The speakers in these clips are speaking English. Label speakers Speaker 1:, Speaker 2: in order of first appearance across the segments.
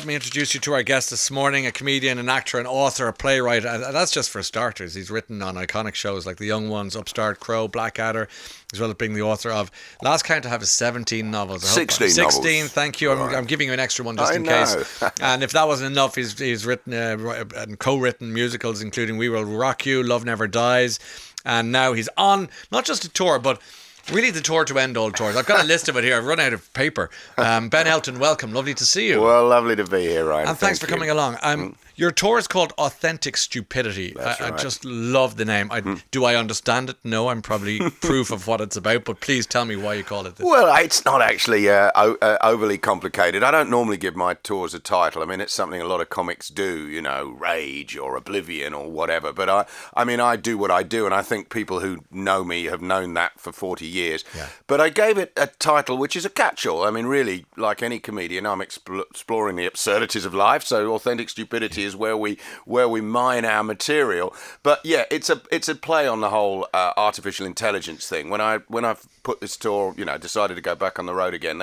Speaker 1: Let me introduce you to our guest this morning, a comedian, an actor, an author, a playwright, and that's just for starters. He's written on iconic shows like The Young Ones, Upstart, Crow, Blackadder, as well as being the author of, last count I have is 17 novels.
Speaker 2: 16 novels. 16,
Speaker 1: thank you. I'm giving you an extra one just in case. And if that wasn't enough, he's written and co-written musicals, including We Will Rock You, Love Never Dies, and now he's on, not just a tour, but really the tour to end all tours. I've got a list of it here. I've run out of paper. Ben Elton, welcome. Lovely to see you.
Speaker 2: Well, lovely to be here, Ryan.
Speaker 1: And thanks for coming along. Your tour is called Authentic Stupidity. I just love the name. Do I understand it? No, I'm probably proof of what it's about, but please tell me why you call it this.
Speaker 2: Well, it's not actually overly complicated. I don't normally give my tours a title. I mean, it's something a lot of comics do, you know, Rage or Oblivion or whatever. But I do what I do, and I think people who know me have known that for 40 years. Yeah. But I gave it a title which is a catch-all. I mean, really, like any comedian, I'm exploring the absurdities of life, so Authentic Stupidity is where we mine our material. But yeah, it's a play on the whole artificial intelligence thing. When I put this tour, you know, decided to go back on the road again,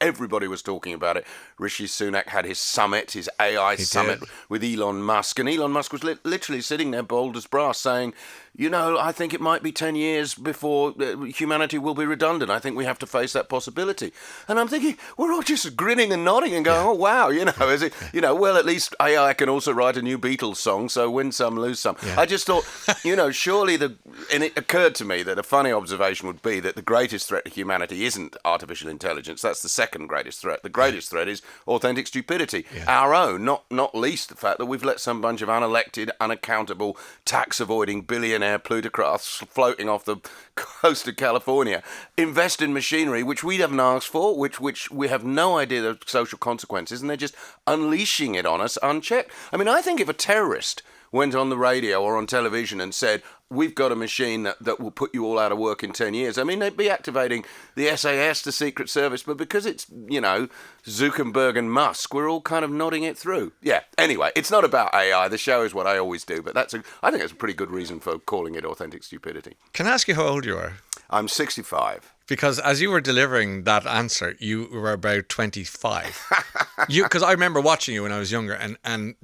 Speaker 2: everybody was talking about it. Rishi Sunak had his summit, his AI summit with Elon Musk, and Elon Musk was literally sitting there bold as brass saying, you know, I think it might be 10 years before humanity will be redundant. I think we have to face that possibility. And I'm thinking, we're all just grinning and nodding and going, oh, wow, you know, is it, you know, well, at least AI can also write a new Beatles song, so win some, lose some. Yeah. I just thought, you know, surely and it occurred to me that a funny observation would be that the greatest threat to humanity isn't artificial intelligence. That's the second greatest threat. The greatest threat is authentic stupidity. Yeah. Our own, not least the fact that we've let some bunch of unelected, unaccountable, tax-avoiding billionaire plutocrats floating off the coast of California invest in machinery which we haven't asked for, which we have no idea the social consequences, and they're just unleashing it on us unchecked. I mean, I think if a terrorist went on the radio or on television and said, we've got a machine that will put you all out of work in 10 years. I mean, they'd be activating the SAS, the Secret Service, but because it's, you know, Zuckerberg and Musk, we're all kind of nodding it through. Yeah, anyway, it's not about AI. The show is what I always do, but I think that's a pretty good reason for calling it Authentic Stupidity.
Speaker 1: Can I ask you how old you are?
Speaker 2: I'm 65.
Speaker 1: Because as you were delivering that answer, you were about 25. Because I remember watching you when I was younger, and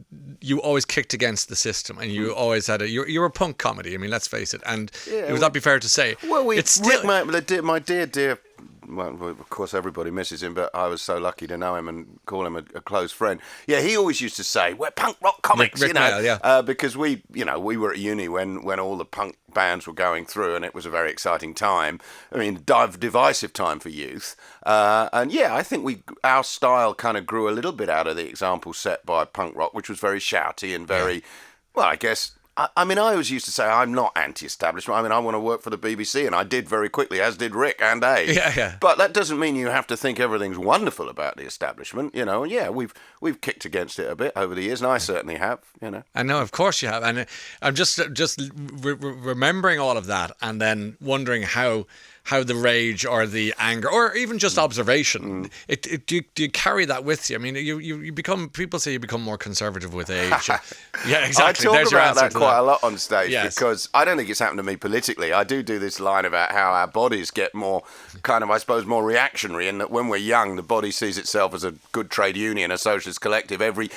Speaker 1: you always kicked against the system, and you always had you were a punk comedy. I mean, let's face it. And would that be fair to say?
Speaker 2: Well, it's still my dear. Well, of course, everybody misses him, but I was so lucky to know him and call him a close friend. Yeah, he always used to say, we're punk rock comics,
Speaker 1: Rick Mail, yeah.
Speaker 2: Because we were at uni when all the punk bands were going through, and it was a very exciting time. I mean, divisive time for youth. And yeah, I think our style kind of grew a little bit out of the example set by punk rock, which was very shouty and very, well, I guess... I mean, I always used to say I'm not anti-establishment. I mean, I want to work for the BBC, and I did very quickly, as did Rick and Abe.
Speaker 1: Yeah.
Speaker 2: But that doesn't mean you have to think everything's wonderful about the establishment, you know. And yeah, we've kicked against it a bit over the years, and I certainly have, you know.
Speaker 1: I know, of course you have, and I'm just remembering all of that, and then wondering how the rage or the anger or even just observation, do you carry that with you? I mean, you become, people say you become more conservative with age. Yeah, exactly.
Speaker 2: I talk about that quite a lot on stage, because I don't think it's happened to me politically. I do this line about how our bodies get more kind of, I suppose, more reactionary, and that when we're young, the body sees itself as a good trade union, a socialist collective. Every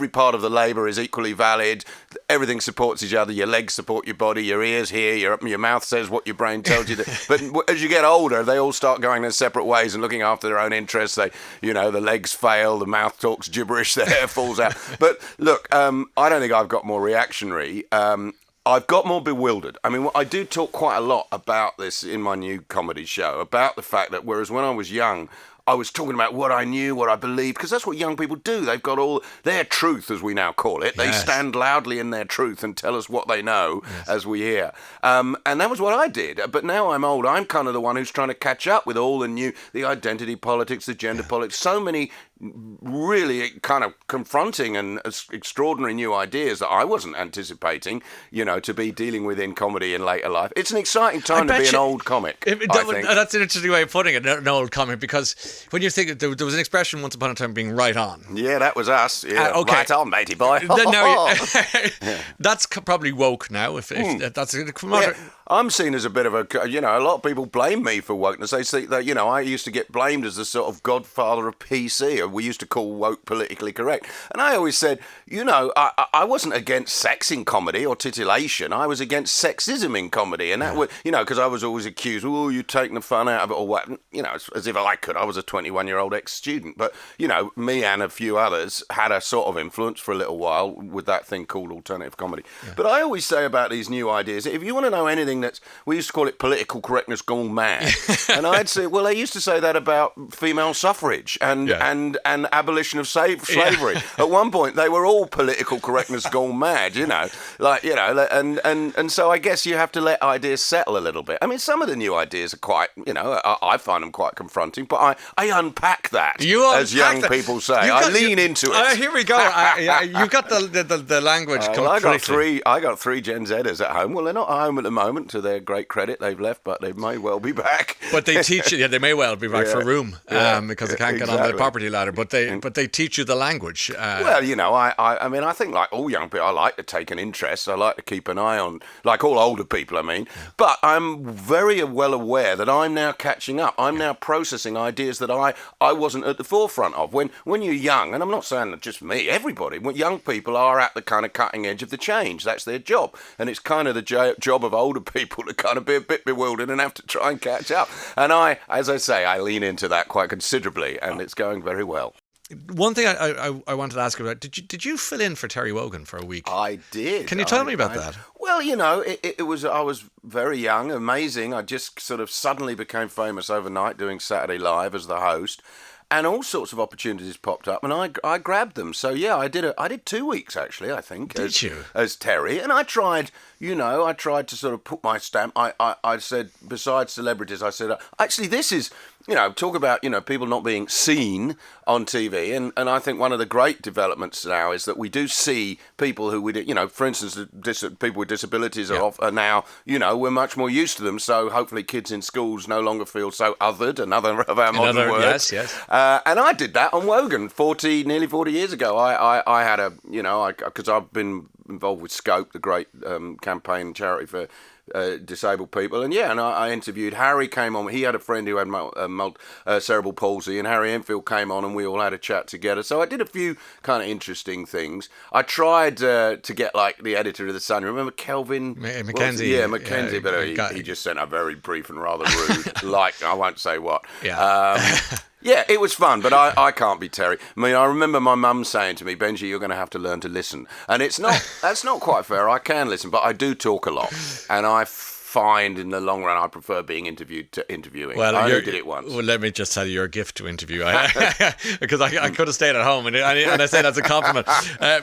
Speaker 2: part of the labour is equally valid. Everything supports each other. Your legs support your body. Your ears hear. Your mouth says what your brain tells you. But as you get older, they all start going their separate ways and looking after their own interests. The legs fail, the mouth talks gibberish, the hair falls out. But look, I don't think I've got more reactionary. I've got more bewildered. I mean, I do talk quite a lot about this in my new comedy show, about the fact that whereas when I was young, I was talking about what I knew, what I believed, because that's what young people do. They've got all their truth, as we now call it. They stand loudly in their truth and tell us what they know as we hear. And that was what I did. But now I'm old. I'm kind of the one who's trying to catch up with all the identity politics, the gender politics, so many really kind of confronting and extraordinary new ideas that I wasn't anticipating, you know, to be dealing with in comedy in later life. It's an exciting time to be an old comic, I think.
Speaker 1: That's an interesting way of putting it, an old comic, because when you think, there was an expression once upon a time being right on.
Speaker 2: Yeah, that was us. Yeah, okay. Right on, matey boy.
Speaker 1: That's probably woke now. If that's
Speaker 2: I'm seen as a bit of a, a lot of people blame me for wokeness. They say that, I used to get blamed as the sort of godfather of PC, or we used to call woke politically correct. And I always said, I wasn't against sex in comedy or titillation. I was against sexism in comedy. And that was, because I was always accused, oh, you're taking the fun out of it or what, as if I could. I was a 21-year-old ex-student. But, me and a few others had a sort of influence for a little while with that thing called alternative comedy. Yeah. But I always say about these new ideas, if you want to know anything we used to call it political correctness gone mad. And I'd say, well, they used to say that about female suffrage and abolition of slavery. At one point, they were all political correctness gone mad, and so I guess you have to let ideas settle a little bit. I mean, some of the new ideas are quite, I find them quite confronting, but I unpack that, as young people say. I lean into it.
Speaker 1: Here we go. You've got the language completely.
Speaker 2: I got three Gen Zers at home. Well, they're not at home at the moment, to their great credit. They've left, but they may well be back.
Speaker 1: But they teach you. Yeah, they may well be back for room because they can't get on the property ladder. But they teach you the language.
Speaker 2: Well, I mean, I think like all young people, I like to take an interest. I like to keep an eye on, like all older people, I mean. But I'm very well aware that I'm now catching up. I'm now processing ideas that I wasn't at the forefront of. When you're young, and I'm not saying that just me, everybody, when young people are at the kind of cutting edge of the change. That's their job. And it's kind of the job of older people to kind of be a bit bewildered and have to try and catch up. And as I say, I lean into that quite considerably, and it's going very well.
Speaker 1: One thing I wanted to ask about, did you fill in for Terry Wogan for a week?
Speaker 2: I did.
Speaker 1: Can you tell me about that?
Speaker 2: Well, it was, I was very young, amazing. I just sort of suddenly became famous overnight doing Saturday Live as the host. And all sorts of opportunities popped up, and I grabbed them. So yeah, I did 2 weeks actually, I think.
Speaker 1: Did you?
Speaker 2: As Terry, and I tried to sort of put my stamp. I said, besides celebrities, I said, actually, this is, talk about, people not being seen on TV. And I think one of the great developments now is that we do see people who for instance, people with disabilities are now, we're much more used to them. So hopefully kids in schools no longer feel so othered, another of our modern words.
Speaker 1: Yes.
Speaker 2: And I did that on Wogan nearly 40 years ago. I had because I've been involved with Scope, the great campaign charity for disabled people, and I interviewed. Harry came on. He had a friend who had cerebral palsy, and Harry Enfield came on, and we all had a chat together. So I did a few kind of interesting things. I tried to get like the editor of the Sun. Remember Kelvin
Speaker 1: Mackenzie?
Speaker 2: Yeah, Mackenzie, but he just sent a very brief and rather rude, like I won't say what.
Speaker 1: Yeah.
Speaker 2: Yeah, it was fun, but I can't be Terry. I mean, I remember my mum saying to me, Benji, you're going to have to learn to listen. And that's not quite fair. I can listen, but I do talk a lot. And I find in the long run I prefer being interviewed to interviewing. Well, I only did it once.
Speaker 1: Well, let me just tell you, you're a gift to interview. Because I could have stayed at home, and I say that's a compliment.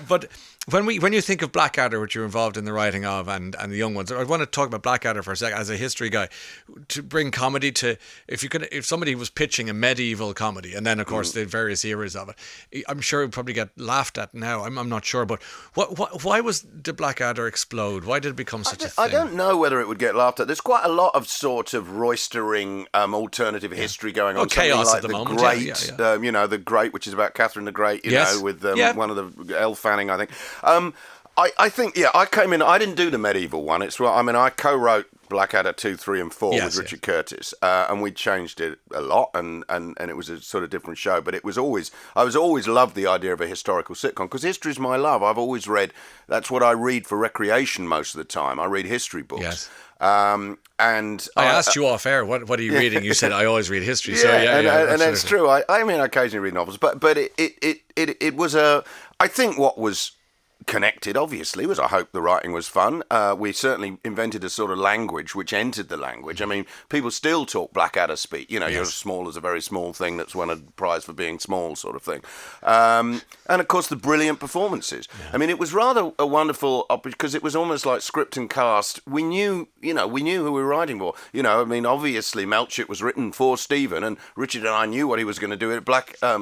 Speaker 1: But when you think of Blackadder, which you're involved in the writing of, and the young ones, I want to talk about Blackadder for a second as a history guy, to bring comedy to, if somebody was pitching a medieval comedy, and then of course the various eras of it, I'm sure it would probably get laughed at now. I'm not sure, but why did Blackadder explode? Why did it become such a thing?
Speaker 2: I don't know whether it would get laughed at. There's quite a lot of sort of roistering alternative history going on.
Speaker 1: Chaos
Speaker 2: like
Speaker 1: at the moment.
Speaker 2: Great, The Great, which is about Catherine the Great, with one of the Elle Fanning, I think. I think, I came in, I didn't do the medieval one. I co-wrote Blackadder 2, 3 and 4 with Richard Curtis, and we changed it a lot, and it was a sort of different show, but I was always loved the idea of a historical sitcom, because history's my love. I've always read, that's what I read for recreation most of the time. I read history books.
Speaker 1: Yes.
Speaker 2: And
Speaker 1: I asked you off air, what are you reading? You said, I always read history.
Speaker 2: And that's true. I mean, I occasionally read novels, but it was I think what was connected, obviously, was I hope the writing was fun. We certainly invented a sort of language which entered the language. I mean, people still talk Blackadder speak. You're as small as a very small thing that's won a prize for being small, sort of thing. And of course, the brilliant performances. Yeah. I mean, it was rather a wonderful, because it was almost like script and cast. We knew who we were writing for. I mean, obviously, Melchett was written for Stephen, and Richard and I knew what he was going to do.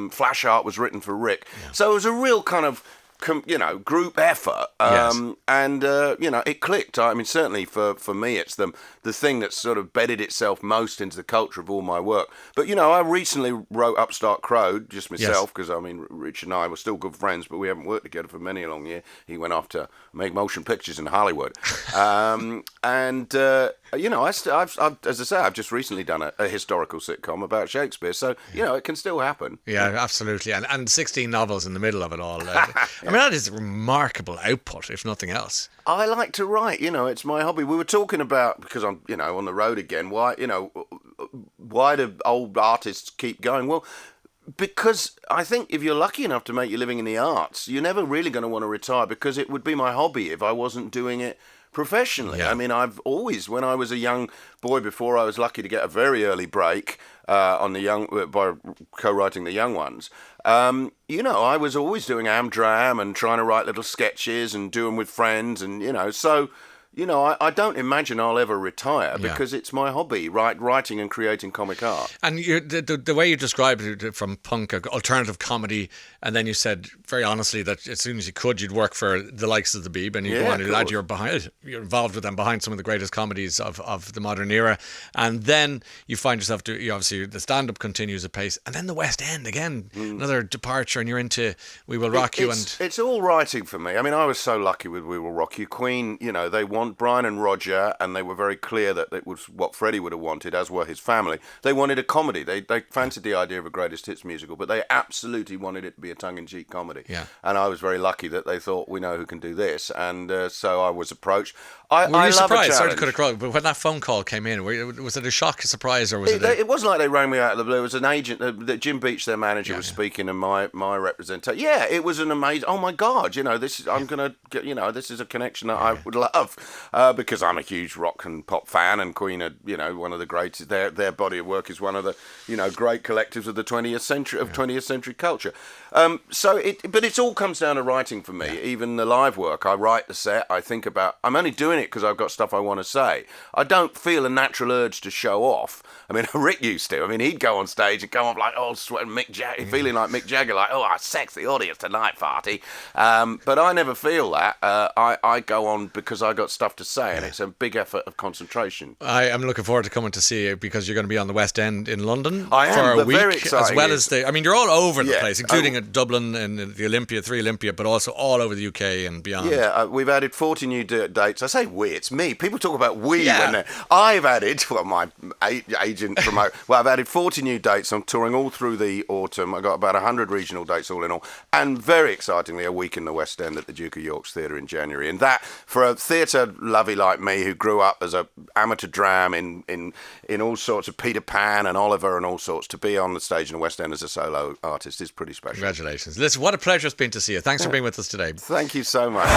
Speaker 2: Flash Art was written for Rick. Yeah. So it was a real kind of group effort,
Speaker 1: Yes.
Speaker 2: and it clicked. I mean, certainly for me, it's the thing that's sort of bedded itself most into the culture of all my work. But I recently wrote Upstart Crow, just myself, because I mean, Rich and I were still good friends, but we haven't worked together for many a long year. He went off to make motion pictures in Hollywood, I've just recently done a historical sitcom about Shakespeare, so it can still happen.
Speaker 1: Yeah, absolutely, and 16 novels in the middle of it all. I mean, that is remarkable output, if nothing else.
Speaker 2: I like to write. It's my hobby. We were talking about, because I'm on the road again. Why do old artists keep going? Well, because I think if you're lucky enough to make your living in the arts, you're never really going to want to retire, because it would be my hobby if I wasn't doing it professionally.
Speaker 1: Yeah.
Speaker 2: I mean, I've always, when I was a young boy, before I was lucky to get a very early break by co-writing The Young Ones, I was always doing Amdram and trying to write little sketches and do them with friends, and so. I don't imagine I'll ever retire, because it's my hobby, writing and creating comic art.
Speaker 1: And the way you described it, from punk, alternative comedy, and then you said very honestly that as soon as you could, you'd work for the likes of the Beeb, and you go on, you're involved with them behind some of the greatest comedies of the modern era, and then you find yourself obviously the stand-up continues apace, and then the West End again, another departure, and you're into We Will Rock You, and
Speaker 2: it's all writing for me. I mean, I was so lucky with We Will Rock You. Queen, they want Brian and Roger, and they were very clear that it was what Freddie would have wanted, as were his family. They wanted a comedy. They fancied the idea of a greatest hits musical, but they absolutely wanted it to be a tongue-in-cheek comedy.
Speaker 1: Yeah.
Speaker 2: And I was very lucky that they thought, we know who can do this, and so I was approached.
Speaker 1: Were you
Speaker 2: love
Speaker 1: surprised?
Speaker 2: a
Speaker 1: Sorry to
Speaker 2: challenge.
Speaker 1: cut across, but when that phone call came in, was it a shock, a surprise, or was it?
Speaker 2: It wasn't like they rang me out of the blue. It was an agent, that Jim Beach, their manager, was speaking, and my representative. Yeah, it was an amazing. Oh my God, this is. I'm gonna get. This is a connection that I would love, because I'm a huge rock and pop fan, and Queen are one of the greatest. Their body of work is one of the great collectives of the 20th century 20th century culture. But it all comes down to writing for me. Yeah. Even the live work, I write the set. I think about. I'm only doing it because I've got stuff I want to say. I don't feel a natural urge to show off. I mean, Rick used to. I mean, he'd go on stage and come off like, sweating feeling like Mick Jagger, like, I sex the audience tonight, farty. But I never feel that. I go on because I got stuff to say, and it's a big effort of concentration.
Speaker 1: I am looking forward to coming to see you, because you're going to be on the West End in London
Speaker 2: for
Speaker 1: a week,
Speaker 2: very exciting
Speaker 1: as well as you're all over the place, including
Speaker 2: at
Speaker 1: Dublin and the Olympia, 3 Olympia, but also all over the UK and beyond.
Speaker 2: Yeah, we've added 40 new dates. I say we, it's me. People talk about we when I've added, my agent promote. Well, I've added 40 new dates. I'm touring all through the autumn. I've got about 100 regional dates all in all, and very excitingly, a week in the West End at the Duke of York's Theatre in January. And that, for a theatre lovey like me, who grew up as a amateur dram in all sorts of Peter Pan and Oliver and all sorts, to be on the stage in the West End as a solo artist is pretty special.
Speaker 1: Congratulations. Listen, what a pleasure it's been to see you. Thanks for being with us today.
Speaker 2: Thank you so much.